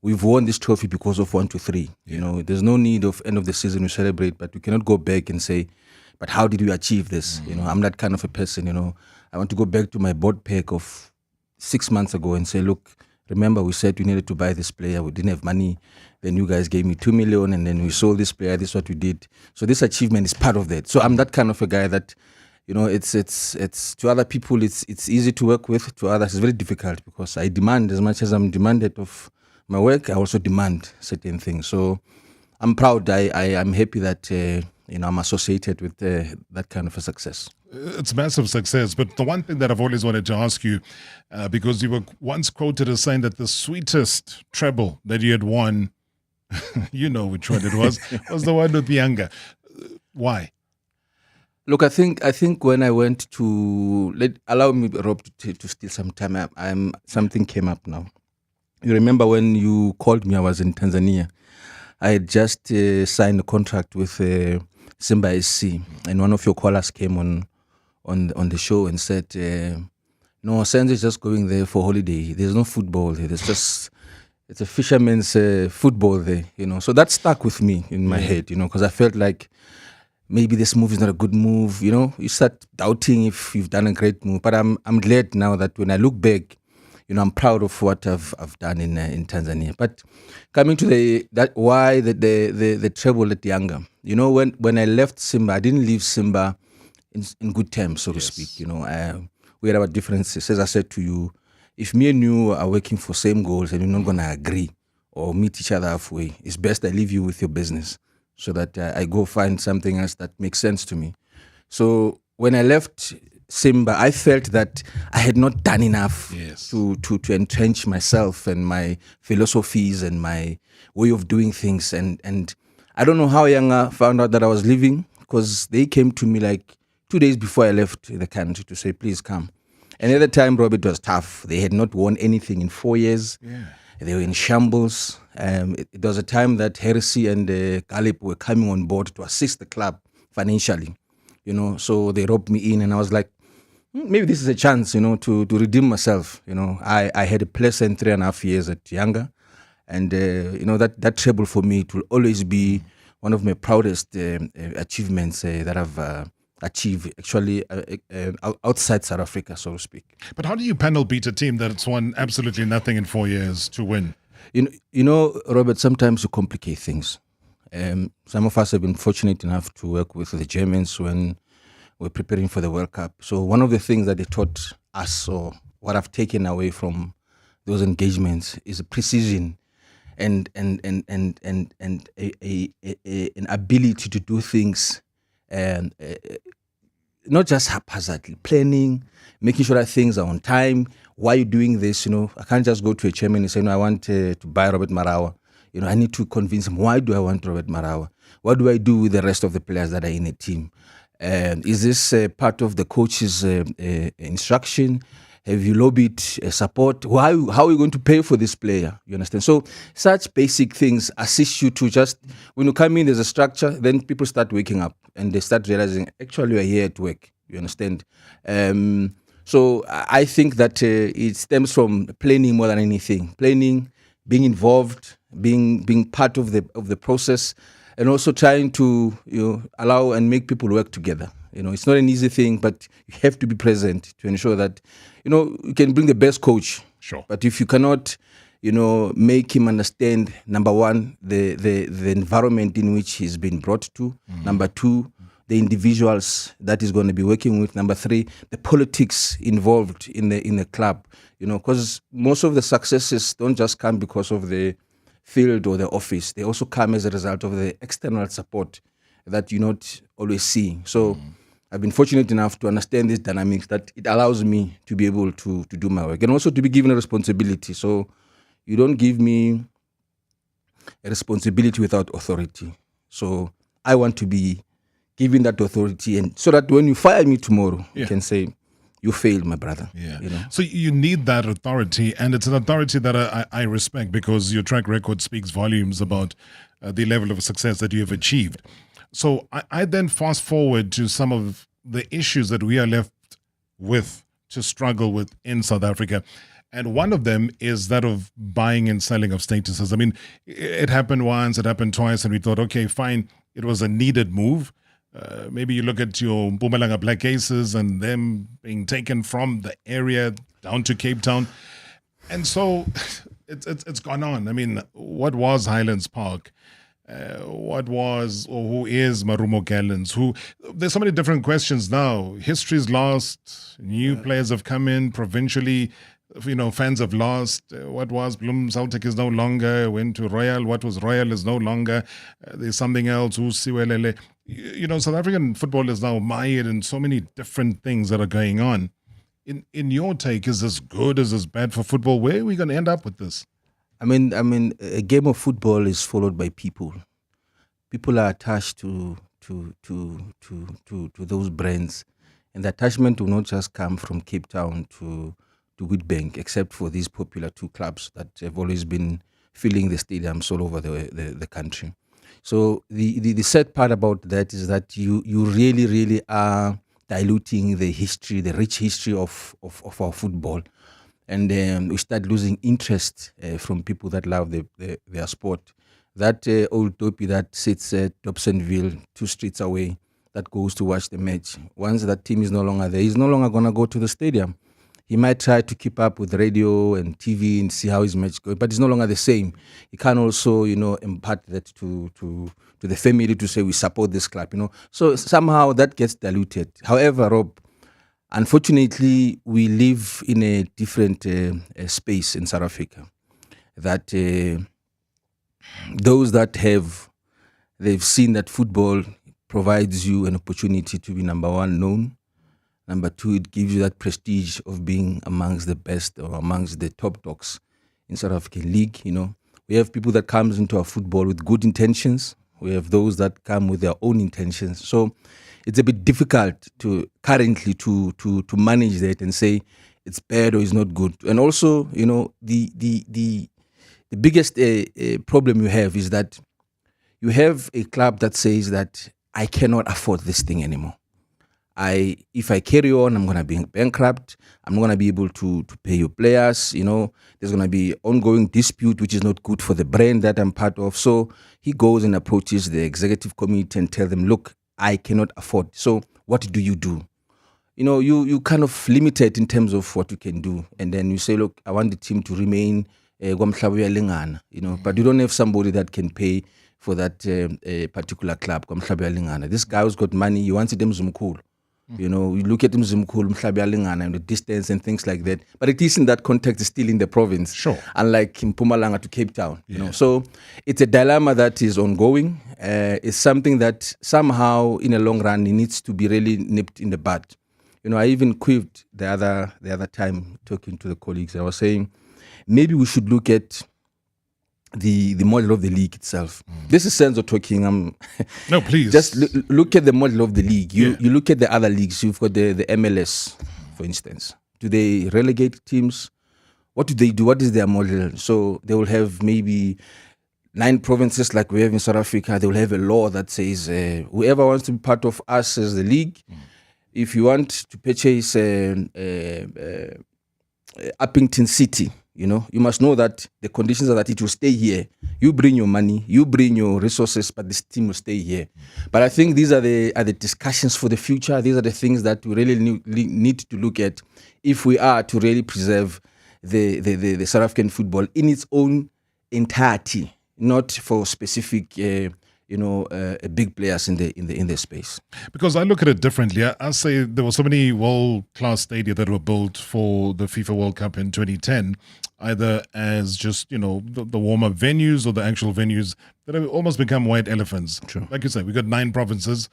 we've won this trophy because of 1, 2, 3. Yeah. There's no need of end of the season to celebrate, but we cannot go back and say, but how did we achieve this? I'm that kind of a person. I want to go back to my board pack of 6 months ago and say, look, remember we said we needed to buy this player, we didn't have money, then you guys gave me 2 million and then we sold this player, this is what we did. So this achievement is part of that. So I'm that kind of a guy that it's to other people it's easy to work with, to others it's very difficult, because I demand as much as I'm demanded of my work, I also demand certain things. So I'm proud. I'm happy that I'm associated with that kind of a success. It's massive success. But the one thing that I've always wanted to ask you, because you were once quoted as saying that the sweetest treble that you had won, you know which one it was the one with Yanga. Why? Look, I think when I went to allow me, Rob, to steal some time. Something came up now. You remember when you called me, I was in Tanzania. I had just signed a contract with Simba SC, and one of your callers came on the show and said, no, Senzo is just going there for holiday. There's no football there. It's a fisherman's football there, So that stuck with me in my head, because I felt like maybe this move is not a good move, You start doubting if you've done a great move. But I'm glad now that when I look back, I'm proud of what I've done in Tanzania. But coming to the treble at Yanga, when I left Simba, I didn't leave Simba in good terms, so to speak. We had our differences. As I said to you, if me and you are working for same goals and you're not gonna agree or meet each other halfway, it's best I leave you with your business so that I go find something else that makes sense to me. So when I left Simba, I felt that I had not done enough to entrench myself and my philosophies and my way of doing things. And I don't know how Yanga found out that I was leaving, because they came to me like 2 days before I left the country to say, please come. And at the time, Rob, it was tough. They had not won anything in 4 years. Yeah. They were in shambles. It was a time that Heresy and Galip were coming on board to assist the club financially. So they roped me in, and I was like, maybe this is a chance, to redeem myself. I had a pleasant 3.5 years at Yanga, and that treble for me, it will always be one of my proudest achievements that I've achieved, actually, outside South Africa, so to speak. But how do you panel beat a team that's won absolutely nothing in 4 years to win? Robert, sometimes you complicate things. Some of us have been fortunate enough to work with the Germans when we're preparing for the World Cup. So one of the things that they taught us, or what I've taken away from those engagements, is a precision and an ability to do things, and not just haphazardly, planning, making sure that things are on time. Why are you doing this? I can't just go to a chairman and say, no, I want to buy Robert Marawa. I need to convince him, why do I want Robert Marawa? What do I do with the rest of the players that are in a team? Is this part of the coach's instruction? Have you lobbied support? How are you going to pay for this player? You understand? So such basic things assist you to just, when you come in, there's a structure, then people start waking up and they start realizing, actually, we're here at work. You understand? So I think that it stems from planning more than anything. Planning, being involved, being part of the process, and also trying to allow and make people work together. It's not an easy thing, but you have to be present to ensure that you can bring the best coach. Sure. But if you cannot make him understand, number one, the environment in which he's been brought to. Number two, the individuals that he's going to be working with. Number three, the politics involved in the club. Because most of the successes don't just come because of the field or the office. They also come as a result of the external support that you not always see. So I've been fortunate enough to understand these dynamics, that it allows me to be able to do my work, and also to be given a responsibility. So you don't give me a responsibility without authority. So I want to be given that authority, and so that when you fire me tomorrow, you can say, you failed, my brother. Yeah. So you need that authority, and it's an authority that I respect, because your track record speaks volumes about the level of success that you have achieved. So I then fast forward to some of the issues that we are left with to struggle with in South Africa. And one of them is that of buying and selling of statuses. I mean, it happened once, it happened twice, and we thought, okay, fine, it was a needed move. Maybe you look at your Mpumalanga Black Aces and them being taken from the area down to Cape Town. And so it's gone on. I mean, what was Highlands Park? What was, or who is Marumo Gallants? There's so many different questions now. History's lost. New players have come in provincially. Fans have lost. What was Bloom Celtic is no longer. Went to Royal. What was Royal is no longer. There's something else. Usiwelele. South African football is now mired in so many different things that are going on. In your take, is this good? Is this bad for football? Where are we going to end up with this? I mean, a game of football is followed by people. People are attached to those brands, and the attachment will not just come from Cape Town to Witbank, except for these popular two clubs that have always been filling the stadiums all over the country. So the sad part about that is that you really are diluting the history, the rich history of our football, and we start losing interest from people that love their sport. That old dopey that sits at Dobsonville, 2 streets away, that goes to watch the match. Once that team is no longer there, he's no longer going to go to the stadium. He might try to keep up with radio and TV and see how his match goes, but it's no longer the same. He can also, impart that to the family to say we support this club, So somehow that gets diluted. However, Rob, unfortunately, we live in a different space in South Africa. That those that they've seen that football provides you an opportunity to be number one known. Number two, it gives you that prestige of being amongst the best or amongst the top dogs in South African League. We have people that comes into our football with good intentions. We have those that come with their own intentions. So it's a bit difficult currently to manage that and say it's bad or it's not good. And also, the biggest problem you have is that you have a club that says that I cannot afford this thing anymore. If I carry on, I'm going to be bankrupt. I'm not going to be able to pay your players. There's going to be ongoing dispute, which is not good for the brand that I'm part of. So he goes and approaches the executive committee and tell them, look, I cannot afford. So what do? You kind of limited in terms of what you can do. And then you say, look, I want the team to remain, but you don't have somebody that can pay for that particular club. This guy who's got money, he wants it Mzumkulu. You look at Mzumkulu, Mhlabi and the distance and things like that. But at least in that context, it's still in the province. Sure. Unlike in Mpumalanga to Cape Town. So it's a dilemma that is ongoing. It's something that somehow, in the long run, it needs to be really nipped in the bud. I even quipped the other time talking to the colleagues. I was saying maybe we should look at the model of the league itself. This is Senzo talking. No, please. Just look at the model of the league. You look at the other leagues. You've got the MLS, for instance. Do they relegate teams? What do they do? What is their model? So they will have maybe 9 provinces like we have in South Africa. They will have a law that says whoever wants to be part of us as the league, if you want to purchase Uppington City, you must know that the conditions are that it will stay here. You bring your money, you bring your resources, but this team will stay here. But I think these are the discussions for the future. These are the things that we really need to look at if we are to really preserve the South African football in its own entirety, not for specific big players in the space. Because I look at it differently. I say there were so many world-class stadia that were built for the FIFA World Cup in 2010, either as just, the warm-up venues or the actual venues that have almost become white elephants. True. Like you said, we got 9 provinces.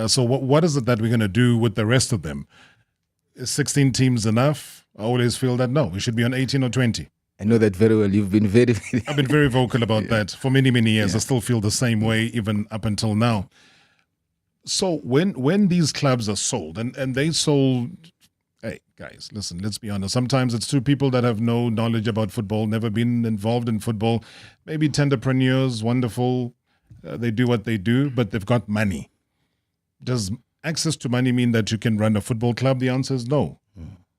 So what is it that we're going to do with the rest of them? Is 16 teams enough? I always feel that no, we should be on 18 or 20. I know that very well. You've been very... I've been very vocal about that for many, many years. I still feel the same way even up until now. So when these clubs are sold, and they sold... Hey, guys, listen, let's be honest. Sometimes it's 2 people that have no knowledge about football, never been involved in football. Maybe tenderpreneurs, wonderful. They do what they do, but they've got money. Does access to money mean that you can run a football club? The answer is no.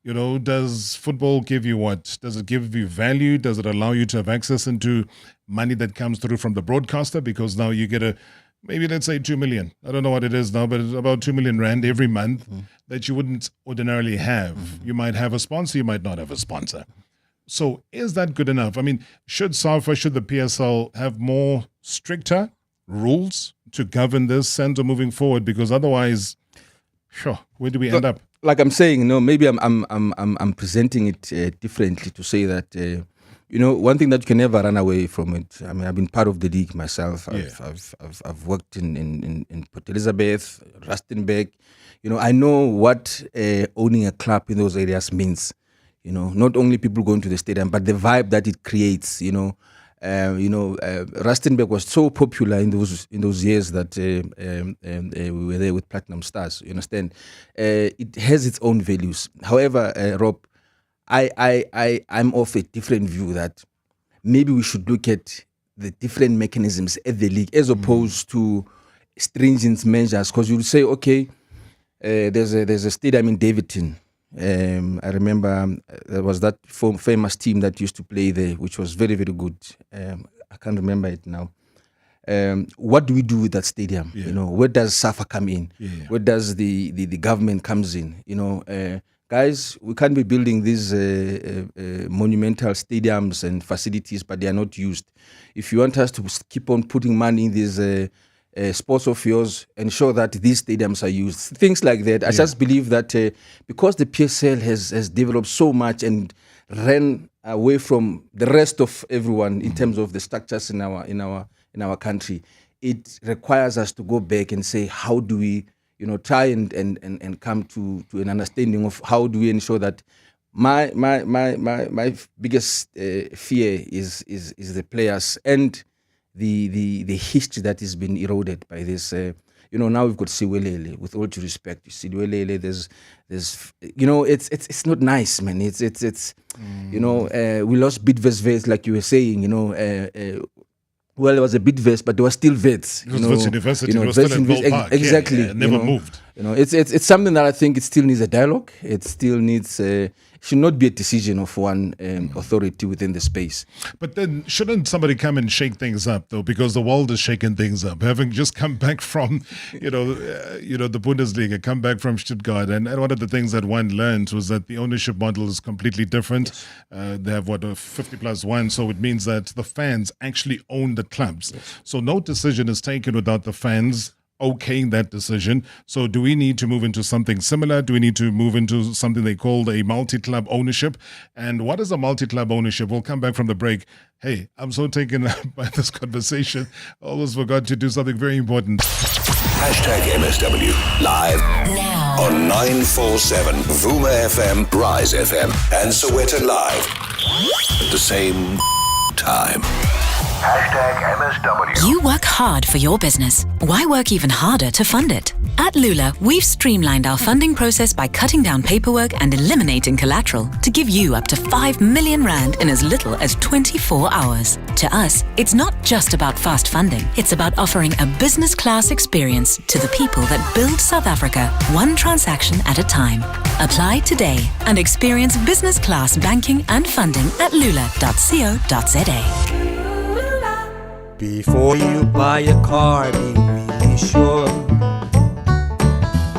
Does football give you what? Does it give you value? Does it allow you to have access into money that comes through from the broadcaster? Because now you get maybe let's say 2 million. I don't know what it is now, but it's about 2 million rand every month that you wouldn't ordinarily have. You might have a sponsor, you might not have a sponsor. So is that good enough? I mean, should SAFA, should the PSL have more stricter rules to govern this Senzo moving forward? Because otherwise, where do we end up? Like I'm saying, maybe I'm presenting it differently to say that one thing that you can never run away from it. I mean, I've been part of the league myself. I've worked in Port Elizabeth, Rustenburg. I know what owning a club in those areas means. Not only people going to the stadium, but the vibe that it creates. Rustenburg was so popular in those years that we were there with Platinum Stars. You understand? It has its own values. However, Rob, I'm of a different view that maybe we should look at the different mechanisms at the league as opposed to stringent measures. Because you would say, okay, there's a stadium in Davidton. I remember there was that famous team that used to play there, which was very, very good. I can't remember it now. What do we do with that stadium? Yeah. You know, where does SAFA come in? Yeah. Where does the government comes in? You know, guys, we can't be building these monumental stadiums and facilities, but they are not used. If you want us to keep on putting money in these sports of yours, ensure that these stadiums are used. Things like that. I just believe that because the PSL has developed so much and ran away from the rest of everyone in terms of the structures in our country, it requires us to go back and say, how do we, you know, try and come to an understanding of how do we ensure that my biggest fear is the players and the history that has been eroded by this. You know, now we've got Siwelele. With all due respect, you see Siwelele. There's you know, it's not nice, man. It's you know, we lost Bidvest, like you were saying. You know. Well, there was a bit vest, but there was still vets. It was university. It was still in Gold Park. Exactly. Yeah, never moved. You know, it's something that I think it still needs a dialogue. It still needs should not be a decision of one authority within the space. But then, shouldn't somebody come and shake things up, though? Because the world is shaking things up. Having just come back from, the Bundesliga, come back from Stuttgart, and one of the things that one learned was that the ownership model is completely different. Yes. They have a 50+1, so it means that the fans actually own the clubs. Yes. So no decision is taken without the fans okaying that decision. So do we need to move into something similar? Do we need to move into something they call a multi-club ownership? And what is a multi-club ownership? We'll come back from the break. Hey, I'm so taken by this conversation. I almost forgot to do something very important. #MSW live now on 947 Vuma FM, Rise FM, and Sowetan Live at the same time. #MSW. You work hard for your business. Why work even harder to fund it? At Lula, we've streamlined our funding process by cutting down paperwork and eliminating collateral to give you up to 5 million rand in as little as 24 hours. To us, it's not just about fast funding. It's about offering a business class experience to the people that build South Africa, one transaction at a time. Apply today and experience business class banking and funding at lula.co.za. Before you buy a car, be really sure.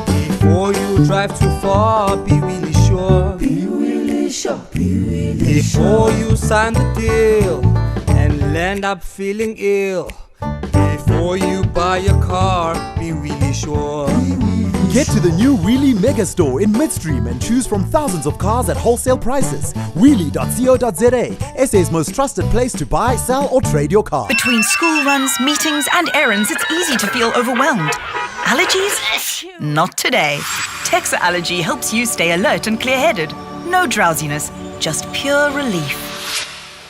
Before you drive too far, be really sure. Be really sure. Be really sure. Before you sign the deal and end up feeling ill. Before you buy a car, be really sure. Get to the new Wheelie Mega Store in Midstream and choose from thousands of cars at wholesale prices. Wheelie.co.za, SA's most trusted place to buy, sell or trade your car. Between school runs, meetings and errands, it's easy to feel overwhelmed. Allergies? Not today. Texa Allergy helps you stay alert and clear-headed. No drowsiness, just pure relief.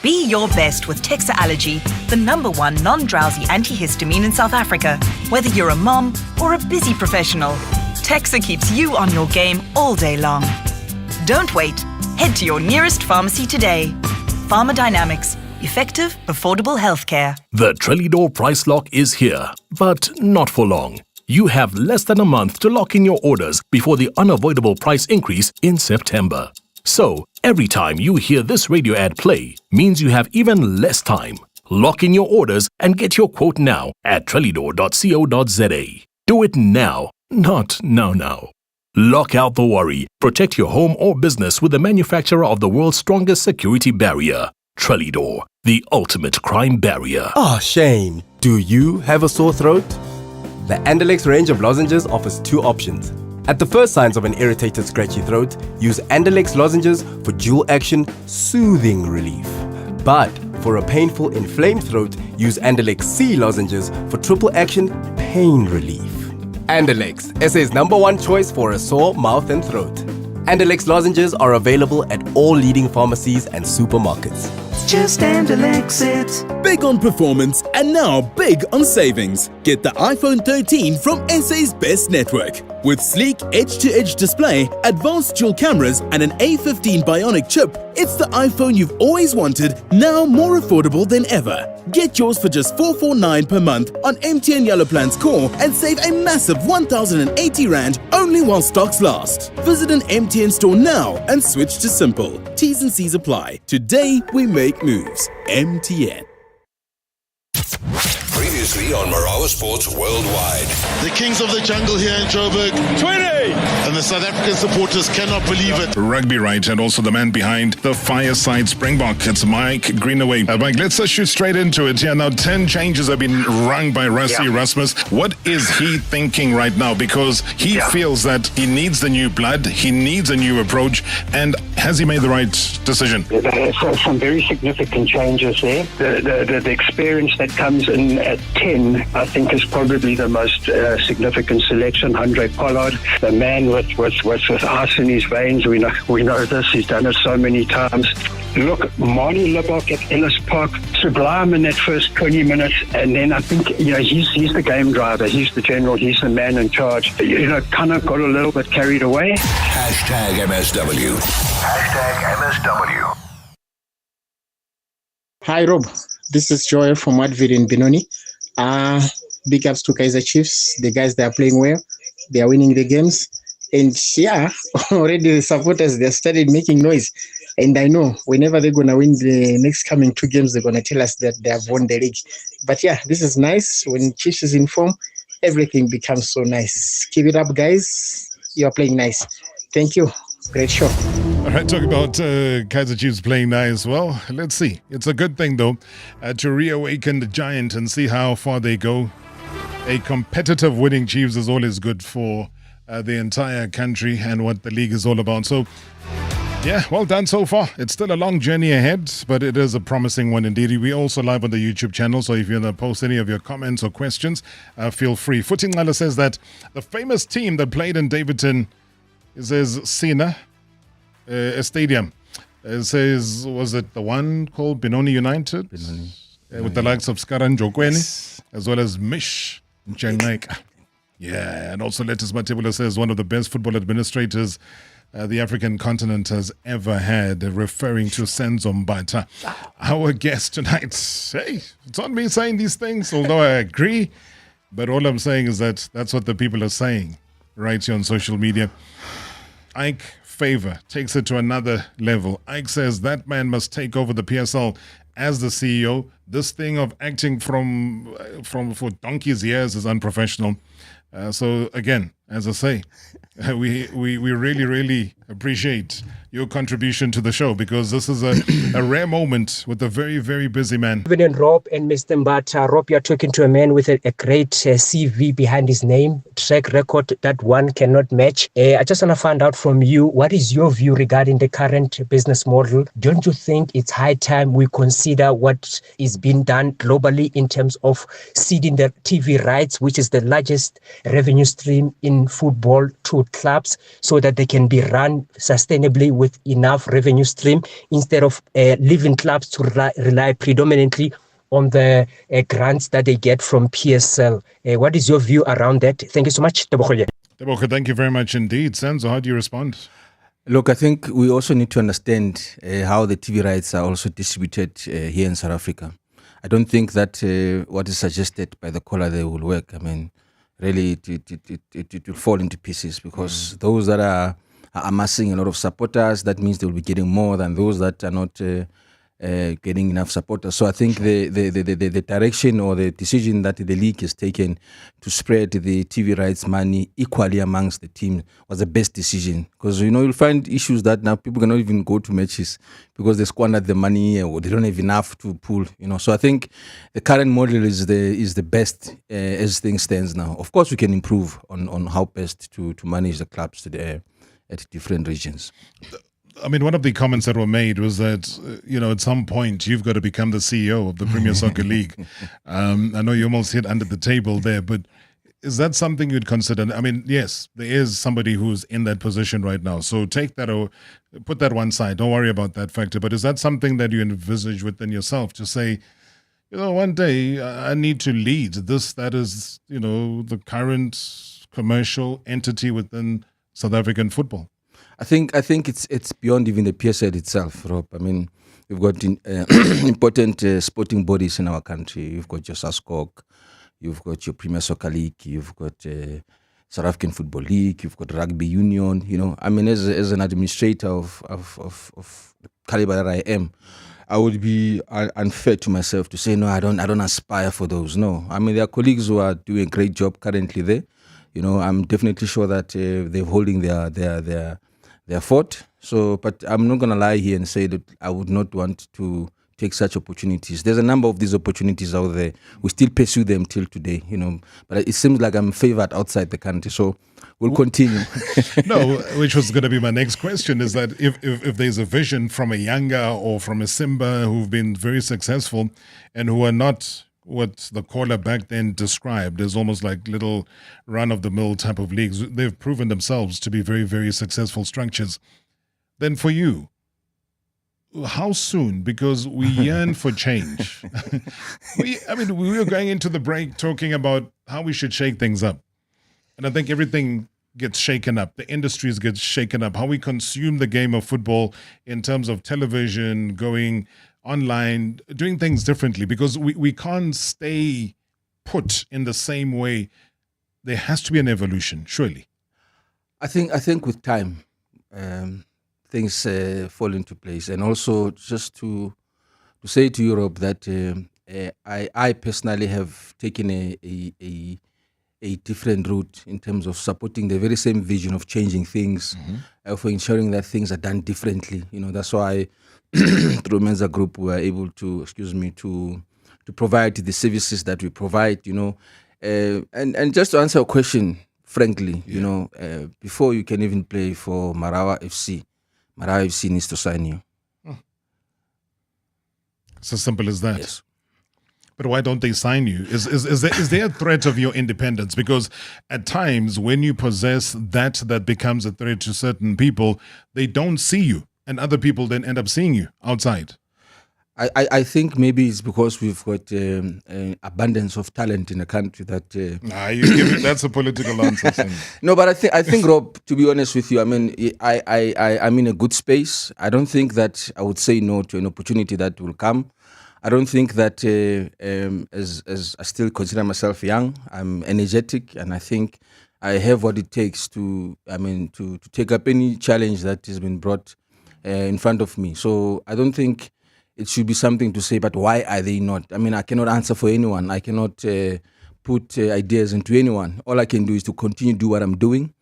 Be your best with Texa Allergy, the #1 non-drowsy antihistamine in South Africa. Whether you're a mom or a busy professional, Texa keeps you on your game all day long. Don't wait. Head to your nearest pharmacy today. Pharmadynamics. Effective, affordable healthcare. The Trellidor price lock is here, but not for long. You have less than a month to lock in your orders before the unavoidable price increase in September. So, every time you hear this radio ad play means you have even less time. Lock in your orders and get your quote now at trellidor.co.za. Do it now, not now. Lock out the worry. Protect your home or business with the manufacturer of the world's strongest security barrier. Trellidor, the ultimate crime barrier. Oh, shame. Do you have a sore throat? The Andalex range of lozenges offers 2 options. At the first signs of an irritated, scratchy throat, use Andalex lozenges for dual action, soothing relief. But for a painful, inflamed throat, use Andalex C lozenges for triple action, pain relief. Andalex, SA's #1 choice for a sore mouth and throat. Andalex lozenges are available at all leading pharmacies and supermarkets. Just Andalex it. Big on performance and now big on savings. Get the iPhone 13 from SA's best network. With sleek edge-to-edge display, advanced dual cameras, and an A15 Bionic chip, it's the iPhone you've always wanted, now more affordable than ever. Get yours for just $449 per month on MTN Yellow Plan's core and save a massive 1,080 Rand only while stocks last. Visit an MTN store now and switch to Simple. T's and C's apply. Today we make moves. MTN. Previously on Marawa Sports Worldwide. The Kings of the Jungle here in Joburg. 20! And the South African supporters cannot believe it. Rugby right, and also the man behind the Fireside Springbok. It's Mike Greenaway. Mike, let's shoot straight into it. Yeah, now 10 changes have been rung by Rassie Erasmus. What is he thinking right now? Because he feels that he needs the new blood, he needs a new approach, and has he made the right decision? Some very significant changes there. The experience that comes in at 10, I think, is probably the most significant selection. Andre Pollard, the man with ice in his veins. We know this. He's done it so many times. Look, Marnie Libbok at Ellis Park, sublime in that first 20 minutes, and then I think he's the game driver. He's the general. He's the man in charge. Kind of got a little bit carried away. Hashtag MSW. Hashtag MSW. Hi, Rob. This is Joel from Advid in Benoni. Big ups to Kaizer Chiefs. The guys, they are playing well. They are winning the games. And already the supporters, they started making noise. And I know whenever they're going to win the next coming 2 games, they're going to tell us that they have won the league. But this is nice. When Chiefs is in form, everything becomes so nice. Keep it up, guys. You are playing nice. Thank you. Great show. All right, talk about Kaizer Chiefs playing nice. Well, let's see. It's a good thing, though, to reawaken the giant and see how far they go. A competitive winning Chiefs is always good for the entire country and what the league is all about. So, well done so far. It's still a long journey ahead, but it is a promising one indeed. We're also live on the YouTube channel, so if you want to post any of your comments or questions, feel free. Futingala says that the famous team that played in Davidton, it says Sina Stadium. It says, was it the one called Benoni United? With the likes of Skaran Jokweni, as well as Mish Nchengnaika. Yeah, and also Letus Matebula says one of the best football administrators the African continent has ever had, referring to Senzo Mbatha. Our guest tonight. Hey, it's not me saying these things, although I agree. But all I'm saying is that that's what the people are saying right here on social media. Ike Favor takes it to another level. Ike says that man must take over the PSL as the CEO. This thing of acting from for donkey's years is unprofessional. So again, as I say, we really, really appreciate your contribution to the show, because this is a rare moment with a very, very busy man. Even Rob and Mr. Mbatha. Rob, you're talking to a man with a great CV behind his name, track record that one cannot match. I just want to find out from you, what is your view regarding the current business model? Don't you think it's high time we consider what is being done globally in terms of ceding the TV rights, which is the largest revenue stream in football, to clubs, so that they can be run sustainably with enough revenue stream, instead of leaving clubs to rely predominantly on the grants that they get from PSL. What is your view around that? Thank you so much. Tebogo, thank you very much indeed. Senzo, how do you respond? Look, I think we also need to understand how the TV rights are also distributed here in South Africa. I don't think that what is suggested by the caller there will work. I mean, really, it will fall into pieces, because those that are amassing a lot of supporters, that means they will be getting more than those that are not getting enough supporters. So I think the direction or the decision that the league has taken to spread the TV rights money equally amongst the team was the best decision, because you'll find issues that now people cannot even go to matches because they squandered the money or they don't have enough to pull. So I think the current model is the best as things stands now. Of course, we can improve on how best to manage the clubs at different regions. I mean, one of the comments that were made was that, at some point you've got to become the CEO of the Premier Soccer League. I know you almost hit under the table there, but is that something you'd consider? I mean, yes, there is somebody who's in that position right now. So take that or put that one side. Don't worry about that factor. But is that something that you envisage within yourself to say, one day I need to lead this, that is, the current commercial entity within South African football? I think it's beyond even the PSL itself, Rob. I mean, we've got important sporting bodies in our country. You've got your SASCOC, you've got your Premier Soccer League, you've got South African Football League, you've got Rugby Union. You know, I mean, as an administrator of the caliber that I am, I would be unfair to myself to say no. I don't aspire for those. No, I mean, there are colleagues who are doing a great job currently there. You know, I'm definitely sure that they're holding their fort. So, but I'm not going to lie here and say that I would not want to take such opportunities. There's a number of these opportunities out there. We still pursue them till today, you know. But it seems like I'm favored outside the country. So we'll continue. No, which was going to be my next question, is that if there's a vision from a Younger or from a Simba who've been very successful and who are not what the caller back then described as almost like little run-of-the-mill type of leagues, they've proven themselves to be very, very successful structures. Then for you, how soon? Because we yearn for change. We were going into the break talking about how we should shake things up. And I think everything gets shaken up. The industries get shaken up. How we consume the game of football in terms of television, going online, doing things differently, because we can't stay put in the same way. There has to be an evolution, surely. I think with time, things fall into place. And also just to say to Europe that I personally have taken a different route in terms of supporting the very same vision of changing things, for ensuring that things are done differently. You know, that's why through Menza Group we are able to, to provide the services that we provide. You know, and just to answer a question, frankly, you know, before you can even play for Marawa FC needs to sign you. It's as simple as that. Yes. But why don't they sign you? Is there a threat of your independence? Because at times when you possess that becomes a threat to certain people, they don't see you, and other people then end up seeing you outside. I think maybe it's because we've got an abundance of talent in the country that. That's a political answer. No, but I think Rob, to be honest with you, I mean, I'm in a good space. I don't think that I would say no to an opportunity that will come. I don't think that as I still consider myself young, I'm energetic, and I think I have what it takes to take up any challenge that has been brought in front of me. So I don't think it should be something to say, but why are they not? I mean, I cannot answer for anyone. I cannot put ideas into anyone. All I can do is to continue to do what I'm doing,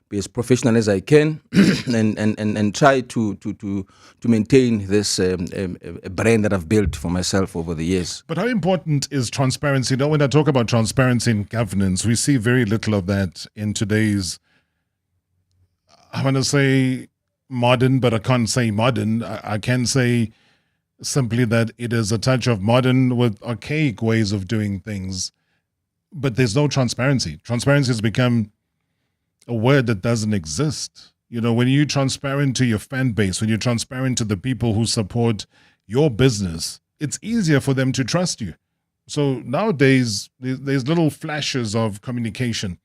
be as professional as I can, and try to maintain this brand that I've built for myself over the years. But how important is transparency? Now, when I talk about transparency in governance, we see very little of that in today's, I want to say modern, but I can't say modern. I can say simply that it is a touch of modern with archaic ways of doing things. But there's no transparency. Transparency has become a word that doesn't exist. You know, when you're transparent to your fan base, when you're transparent to the people who support your business, it's easier for them to trust you. So nowadays, there's little flashes of communication,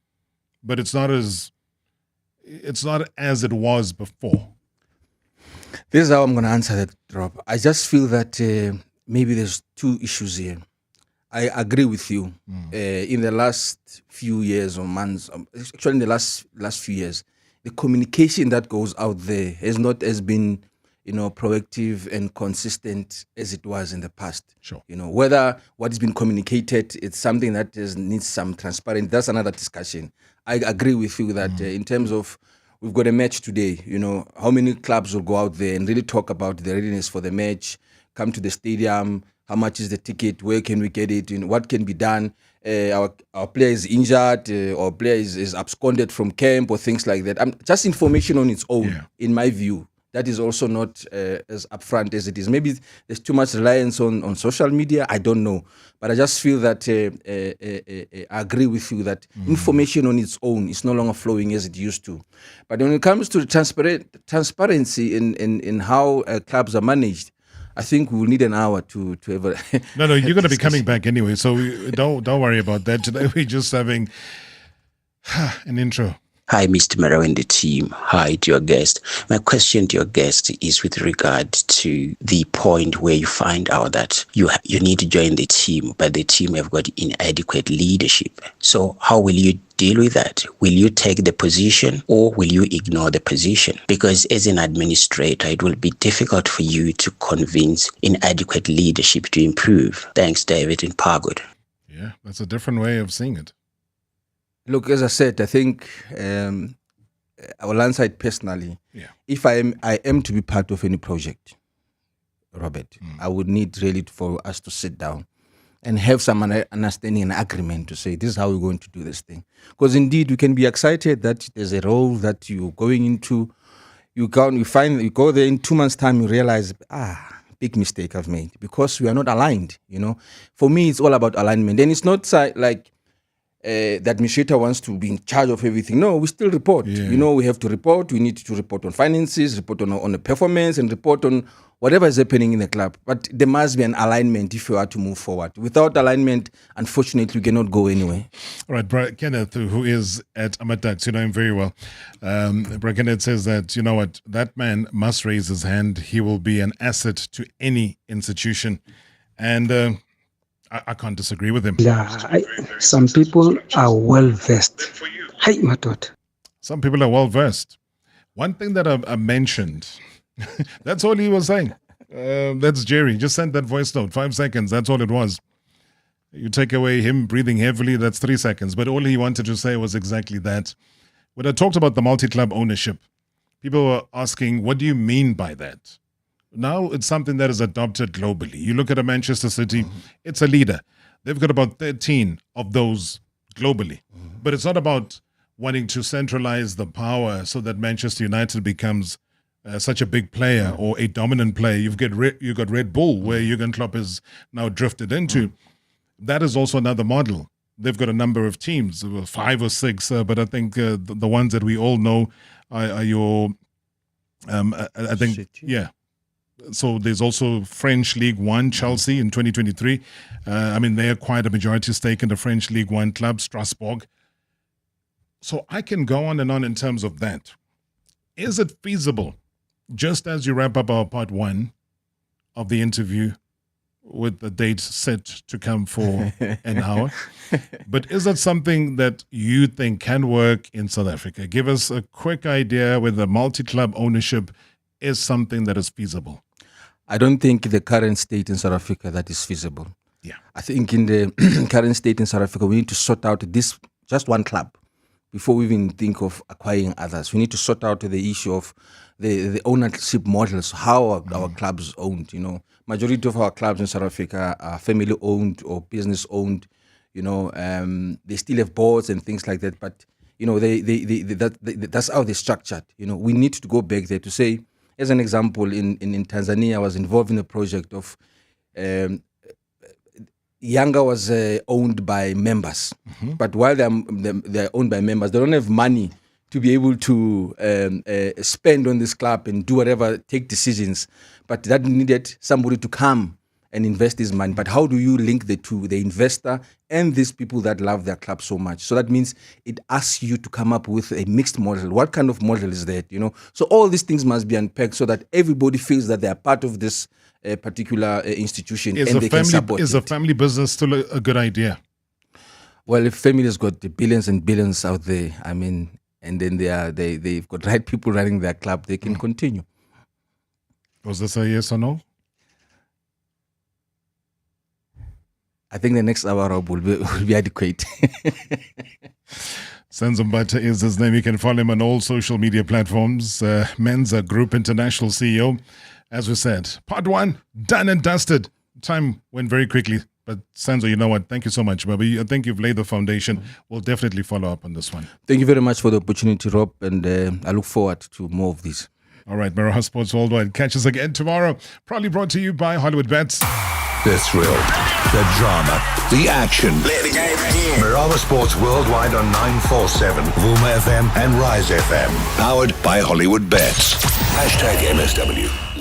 but it's not as it was before. This is how I'm going to answer that, Rob. I just feel that maybe there's two issues here. I agree with you. In the last few years or months, actually in the last few years, the communication that goes out there has not been, proactive and consistent as it was in the past. Sure. You know, whether what has been communicated, it's something that needs some transparency. That's another discussion. I agree with you that in terms of we've got a match today, how many clubs will go out there and really talk about the readiness for the match, come to the stadium, how much is the ticket, where can we get it, what can be done, our player is injured, or player is absconded from camp or things like that. Just information on its own, in my view, that is also not as upfront as it is. Maybe there's too much reliance on social media, I don't know. But I just feel that I agree with you that information on its own is no longer flowing as it used to. But when it comes to transparency in how clubs are managed, I think we will need an hour to ever. No, you're going to be coming back anyway, so don't worry about that. Today we're just having An intro. Hi, Mr. Marawa and the team. Hi to your guest. My question to your guest is with regard to the point where you find out that you need to join the team, but the team have got inadequate leadership. So how will you deal with that? Will you take the position or will you ignore the position? Because as an administrator, it will be difficult for you to convince inadequate leadership to improve. Thanks, David and Pargood. Yeah, that's a different way of seeing it. Look, as I said, I think I will answer it personally. Yeah. If I am to be part of any project, Robert, I would need really for us to sit down and have some understanding and agreement to say, this is how we're going to do this thing. Because indeed, you can be excited that there's a role that you're going into. You go there in 2 months' time, you realize, big mistake I've made because we are not aligned. For me, it's all about alignment. And it's not like the administrator wants to be in charge of everything. No, we still report. Yeah. We have to report. We need to report on finances, report on the performance, and report on whatever is happening in the club. But there must be an alignment if you are to move forward. Without alignment, unfortunately, you cannot go anywhere. All right, Brad Kenneth, who is at Amadax, you know him very well. Brad Kenneth says that, you know what, that man must raise his hand. He will be an asset to any institution. And I can't disagree with him. Yeah, some people are well versed. Hey, Matot. Some people are well versed. One thing that I mentioned, that's all he was saying. That's Jerry. Just sent that voice note, 5 seconds. That's all it was. You take away him breathing heavily, that's 3 seconds. But all he wanted to say was exactly that. When I talked about the multi-club ownership, people were asking, what do you mean by that? Now it's something that is adopted globally. You look at a Manchester City, it's a leader. They've got about 13 of those globally. But it's not about wanting to centralize the power so that Manchester United becomes such a big player or a dominant player. You've got Red Bull, where Jurgen Klopp has now drifted into. That is also another model. They've got a number of teams, 5 or 6, but I think the ones that we all know are your, I think, City. Yeah. So there's also French League One, Chelsea in 2023. They acquired a majority stake in the French League One club, Strasbourg. So I can go on and on in terms of that. Is it feasible, just as you wrap up our part 1 of the interview with the date set to come for an hour, but is that something that you think can work in South Africa? Give us a quick idea whether multi-club ownership is something that is feasible. I don't think the current state in South Africa that is feasible. Yeah. I think in the current state in South Africa, we need to sort out this just one club before we even think of acquiring others. We need to sort out the issue of the ownership models, how our clubs owned. Majority of our clubs in South Africa are family owned or business owned. They still have boards and things like that, but that's how they're structured. We need to go back there to say, as an example, in Tanzania, I was involved in a project of Yanga was owned by members. But while they're owned by members, they don't have money to be able to spend on this club and do whatever, take decisions. But that needed somebody to come and invest his money. But how do you link the two, the investor and these people that love their club so much? So that means it asks you to come up with a mixed model. What kind of model is that? So all these things must be unpacked so that everybody feels that they are part of this particular institution and they can support it. Is a family business still a good idea? Well, if family has got the billions and billions out there, and then they've got right people running their club, they can continue. Was this a yes or no? I think the next hour will be adequate. Senzo Mbatha is his name. You can follow him on all social media platforms. Menza Group International CEO. As we said, part 1, done and dusted. Time went very quickly. But Senzo, you know what? Thank you so much, Bobby. I think you've laid the foundation. We'll definitely follow up on this one. Thank you very much for the opportunity, Rob. And I look forward to more of these. All right, Marawa Sports Worldwide. Catch us again tomorrow. Probably brought to you by Hollywood Bets. The thrill, the drama, the action. Play the game again. Marawa Sports Worldwide on 947, Vuma FM and Rise FM. Powered by Hollywood Bets. #MSW.